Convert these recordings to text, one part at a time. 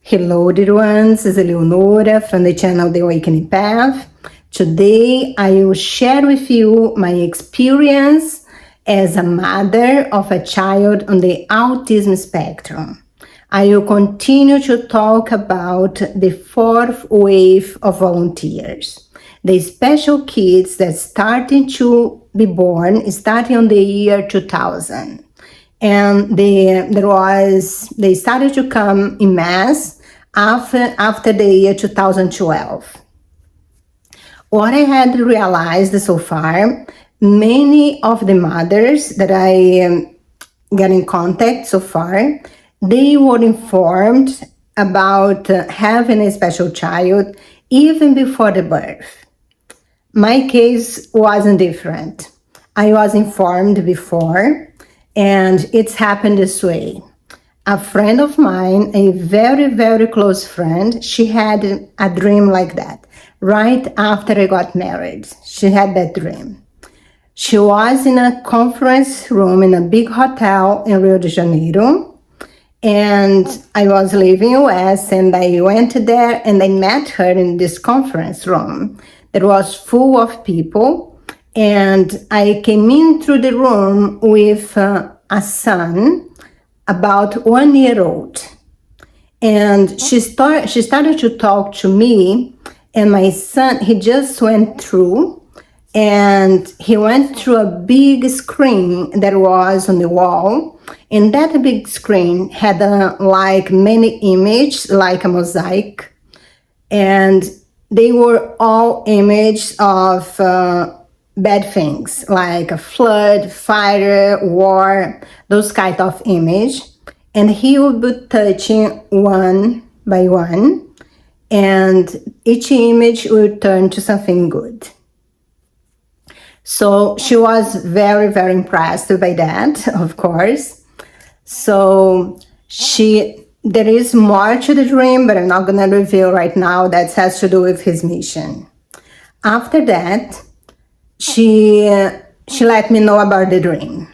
Hello, dear ones. This is Eleonora from the channel The Awakening Path. Today, I will share with you my experience as a mother of a child on the autism spectrum. I will continue to talk about the fourth wave of volunteers, the special kids that starting to be born starting on the year 2000. And they started to come in mass after the year 2012. What I had realized so far, many of the mothers that I got in contact so far, they were informed about having a special child even before the birth. My case wasn't different. I was informed before, and it's happened this way. A friend of mine, a very, very close friend, she had a dream like that. Right after I got married, she had that dream. She was in a conference room in a big hotel in Rio de Janeiro, and I was living in US, and I went there and I met her in this conference room that was full of people. And I came in through the room with a son, about 1 year old. And she started to talk to me, and my son, he just went through, and he went through a big screen that was on the wall. And that big screen had like many images, like a mosaic. And they were all images of bad things like a flood, fire, war, those kind of image. And he would be touching one by one, and each image would turn to something good. So she was very, very impressed by that, of course. So there is more to the dream, but I'm not going to reveal right now. That has to do with his mission. After that, she let me know about the dream.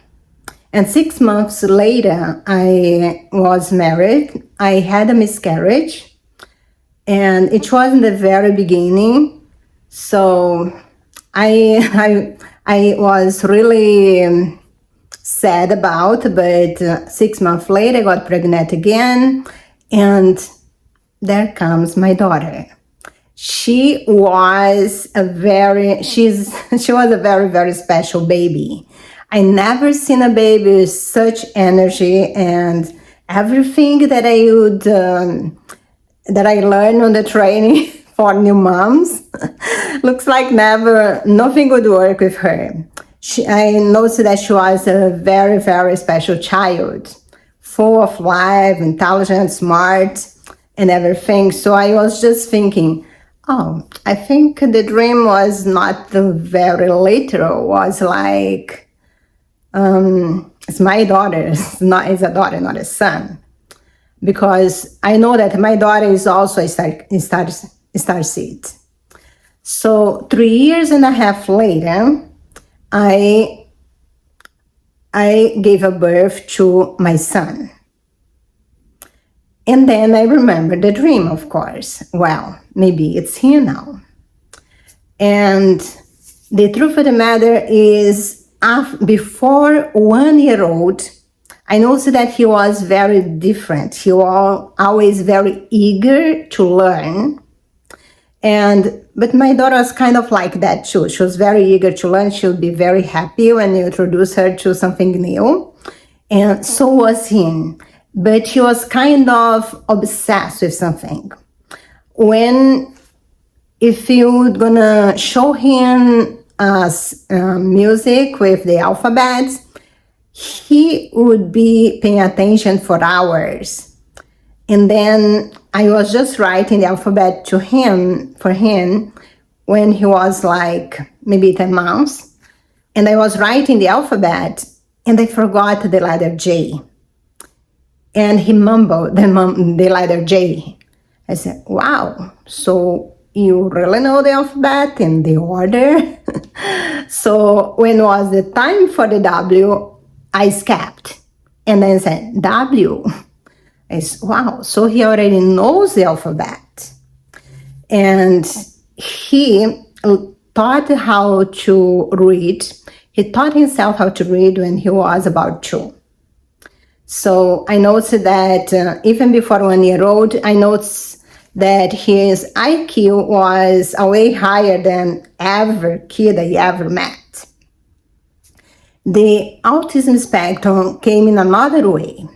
And 6 months later, I was married. I had a miscarriage, and it was in the very beginning. So I was really sad about, but 6 months later, I got pregnant again, and there comes my daughter. She was a very, very special baby. I never seen a baby with such energy, and everything that I learned on the training for new moms looks like nothing would work with her. I noticed that she was a very, very special child, full of life, intelligent, smart, and everything. So I was just thinking, I think the dream was not very literal. It was like, it's my daughter. It's a daughter, not a son. Because I know that my daughter is also a starseed. So 3.5 years later, I gave a birth to my son. And then I remembered the dream, of course. Well, maybe it's here now. And the truth of the matter is, before 1 year old, I noticed that he was very different. He was always very eager to learn. But my daughter was kind of like that too. She was very eager to learn. She would be very happy when you introduce her to something new. And so was he. But he was kind of obsessed with something. If you're gonna show him music with the alphabets, he would be paying attention for hours. And then I was just writing the alphabet for him when he was like maybe 10 months. And I was writing the alphabet, and I forgot the letter J. And he mumbled the letter J. I said, wow, so you really know the alphabet and the order? So when was the time for the W, I escaped. And then said, W. Wow, so he already knows the alphabet. And he taught how to read. He taught himself how to read when he was about 2. So I noticed that even before 1 year old, I noticed that his IQ was way higher than every kid I ever met. The autism spectrum came in another way.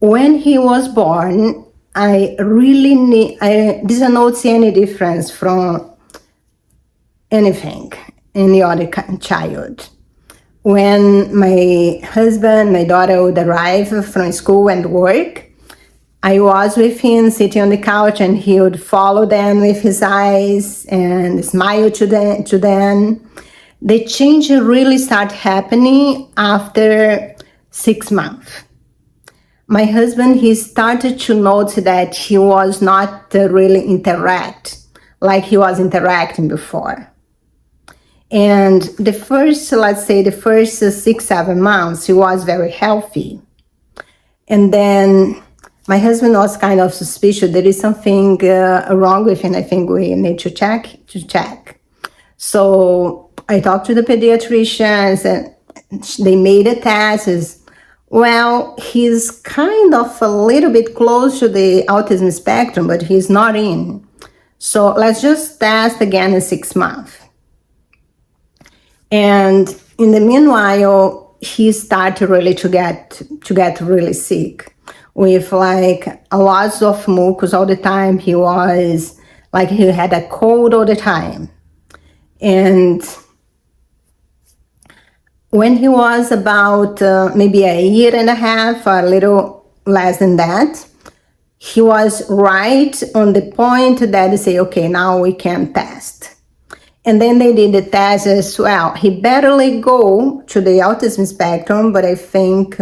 When he was born, I didn't notice any difference from anything, any other child. When my husband, my daughter would arrive from school and work, I was with him sitting on the couch, and he would follow them with his eyes and smile to them. The change really started happening after 6 months. My husband, he started to notice that he was not really interact like he was interacting before. And the first 6-7 months, he was very healthy. And then my husband was kind of suspicious. There is something wrong with him. I think we need to check. So I talked to the pediatricians, and they made a test. Well, he's kind of a little bit close to the autism spectrum, but he's not in. So let's just test again in 6 months. And in the meanwhile, he started really to get really sick with like a lot of mucus all the time. He was like, he had a cold all the time. And when he was about maybe 1.5 years, or a little less than that, he was right on the point that they say, okay, now we can test. And then they did the test as well. He barely go to the autism spectrum, but I think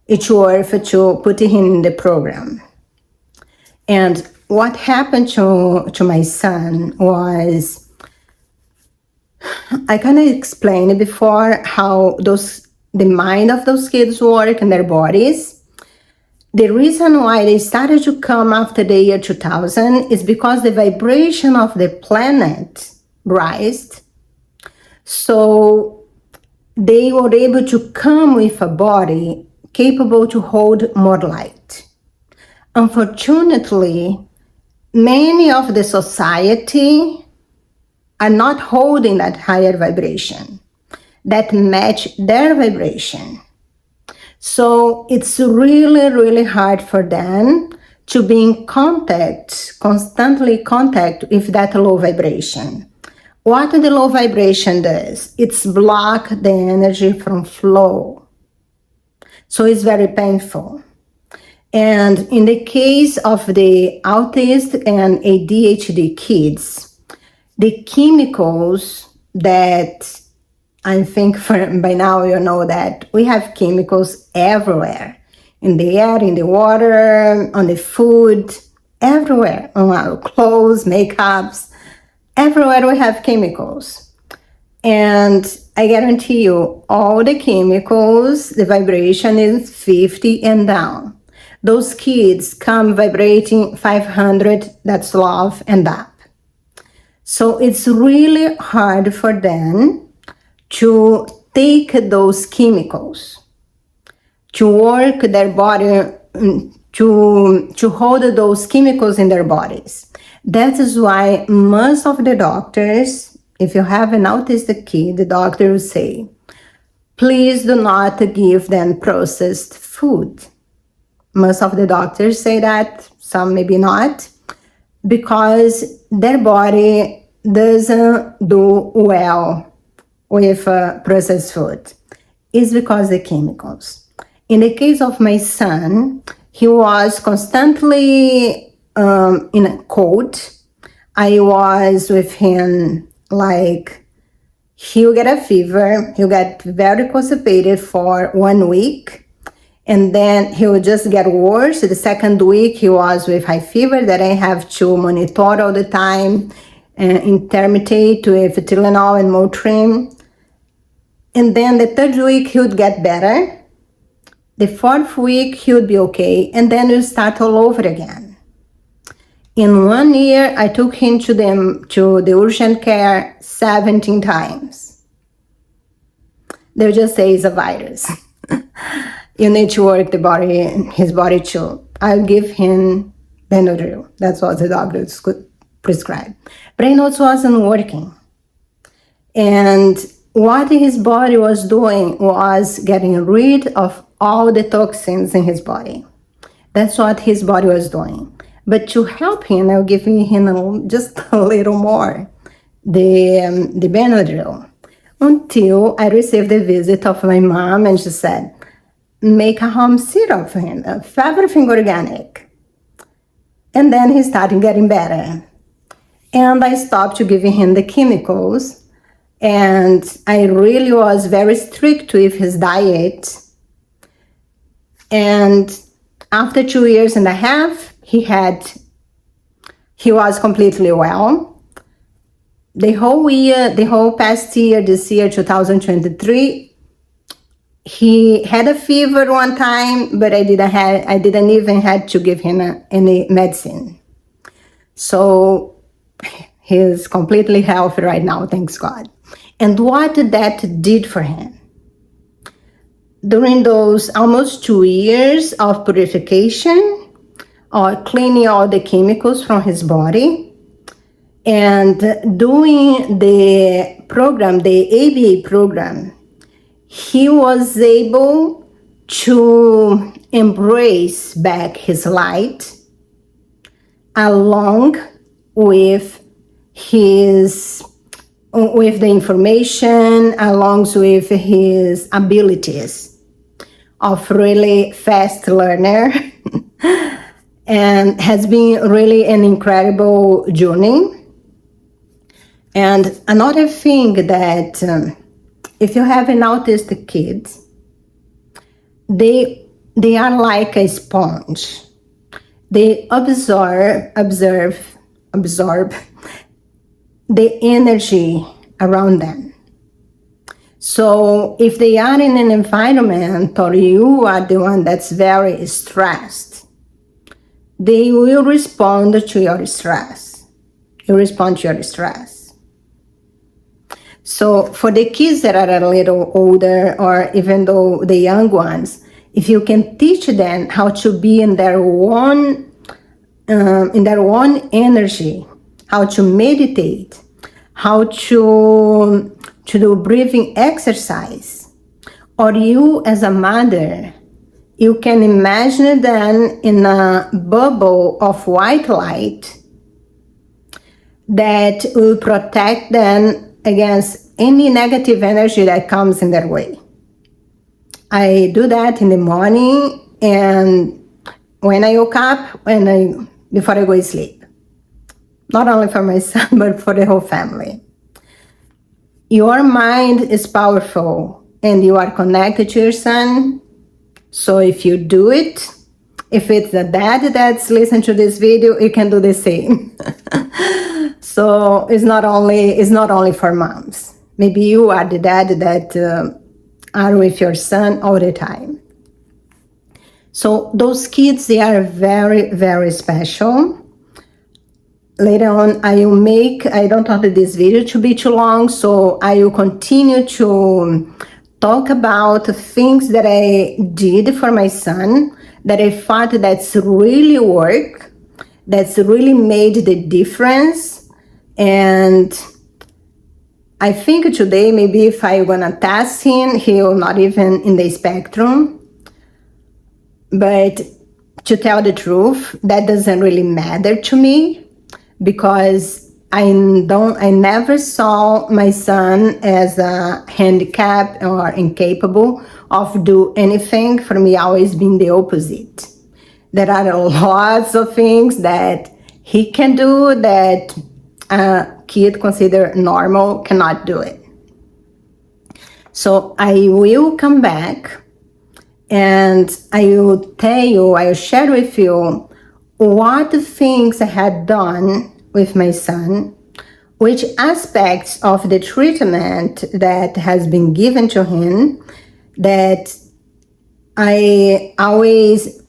it's worth to put him in the program. And what happened to my son was, I kind of explained before how the mind of those kids work in their bodies. The reason why they started to come after the year 2000 is because the vibration of the planet rised. So they were able to come with a body capable to hold more light. Unfortunately, many of the society are not holding that higher vibration that match their vibration. So it's really, really hard for them to be in constantly contact with that low vibration. What the low vibration does, it's block the energy from flow. So it's very painful. And in the case of the autist and ADHD kids, the chemicals that I think by now you know that we have chemicals everywhere, in the air, in the water, on the food, everywhere, on our clothes, makeups, everywhere we have chemicals. And I guarantee you, all the chemicals, the vibration is 50 and down. Those kids come vibrating 500, that's love, and up. So it's really hard for them to take those chemicals, to work their body, to hold those chemicals in their bodies. That is why most of the doctors, if you have an autistic kid, the doctor will say, please do not give them processed food. Most of the doctors say that, some maybe not, because their body doesn't do well with processed food. It's because the chemicals. In the case of my son, he was constantly in a cold. I was with him, like, he'll get a fever, he'll get very constipated for 1 week, and then he will just get worse. The second week, he was with high fever that I have to monitor all the time, intermittent with Tylenol and Motrin. And then the third week, he would get better. The 4th week, he would be okay, and then we'll start all over again. In 1 year, I took him to the urgent care 17 times. They'll just say it's a virus. You need to work his body too. I'll give him Benadryl. That's what the doctors could prescribe. But I know it wasn't working. And what his body was doing was getting rid of all the toxins in his body. That's what his body was doing. But to help him, I'll give him just a little more, the Benadryl, until I received the visit of my mom, and she said, make a home syrup for him, everything organic. And then he started getting better. And I stopped giving him the chemicals, and I really was very strict with his diet. And after 2 years and a half, he was completely well. The whole past year, this year, 2023, he had a fever one time, but I didn't even have to give him any medicine. So he's completely healthy right now, thanks God. And what that did for him, during those almost 2 years of purification, or cleaning all the chemicals from his body, and doing the program, the ABA program, he was able to embrace back his light along with the information, along with his abilities of really fast learner. And has been really an incredible journey. And another thing that if you have an autistic kid, they are like a sponge. They absorb the energy around them. So if they are in an environment, or you are the one that's very stressed, they will respond to your stress. You respond to your stress. So for the kids that are a little older, or even though the young ones, if you can teach them how to be in their own energy, how to meditate, how to do breathing exercise, or you as a mother, you can imagine them in a bubble of white light that will protect them against any negative energy that comes in their way. I do that in the morning and when I woke up, before I go to sleep. Not only for my son, but for the whole family. Your mind is powerful and you are connected to your son. So if you do it, if it's the dad that's listening to this video, you can do the same. So it's not only for moms. Maybe you are the dad that are with your son all the time. So those kids, they are very, very special. Later on, I don't want this video to be too long, so I will continue to talk about things that I did for my son, that I thought that's really work, that's really made the difference. And I think today, maybe if I'm gonna test him, he'll not even in the spectrum. But to tell the truth, that doesn't really matter to me, because I never saw my son as a handicapped or incapable of do anything. For me, always been the opposite. There are lots of things that he can do that a kid considered normal cannot do it. So I will come back and I will share with you what things I had done with my son, which aspects of the treatment that has been given to him that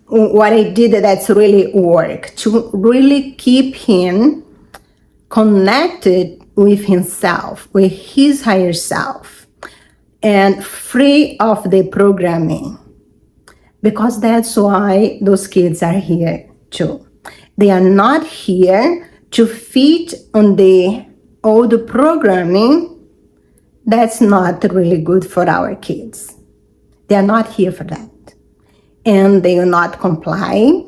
what I did that's really work, to really keep him connected with himself, with his higher self, and free of the programming. Because that's why those kids are here too. They are not here to feed on the old programming that's not really good for our kids. They are not here for that. And they will not comply.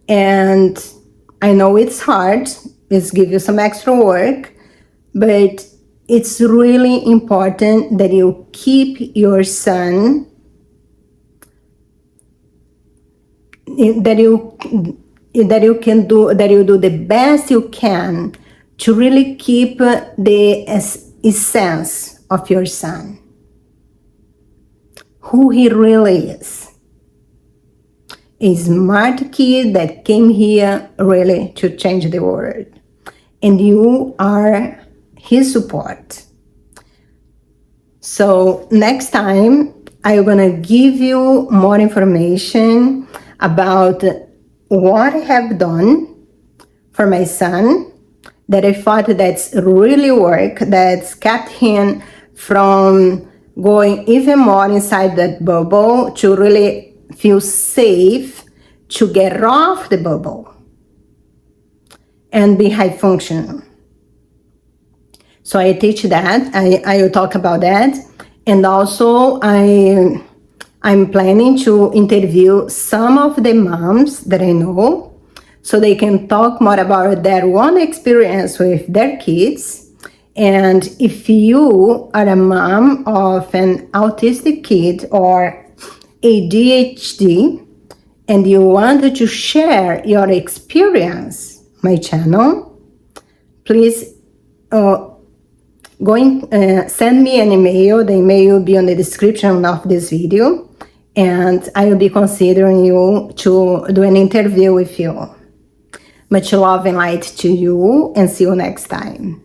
And I know it's hard, it's give you some extra work, but it's really important that you keep your son, that you do the best you can to really keep the essence of your son, who he really is. A smart kid that came here really to change the world. And you are his support. So next time, I'm gonna give you more information about what I have done for my son, that I thought that's really work, that's kept him from going even more inside that bubble, to really feel safe, to get off the bubble and be high functional. So I teach that, I will talk about that. And also I'm planning to interview some of the moms that I know, so they can talk more about their own experience with their kids. And if you are a mom of an autistic kid or ADHD, and you want to share your experience, my channel, please send me an email. The email will be on the description of this video, and I will be considering you to do an interview with you. Much love and light to you, and see you next time.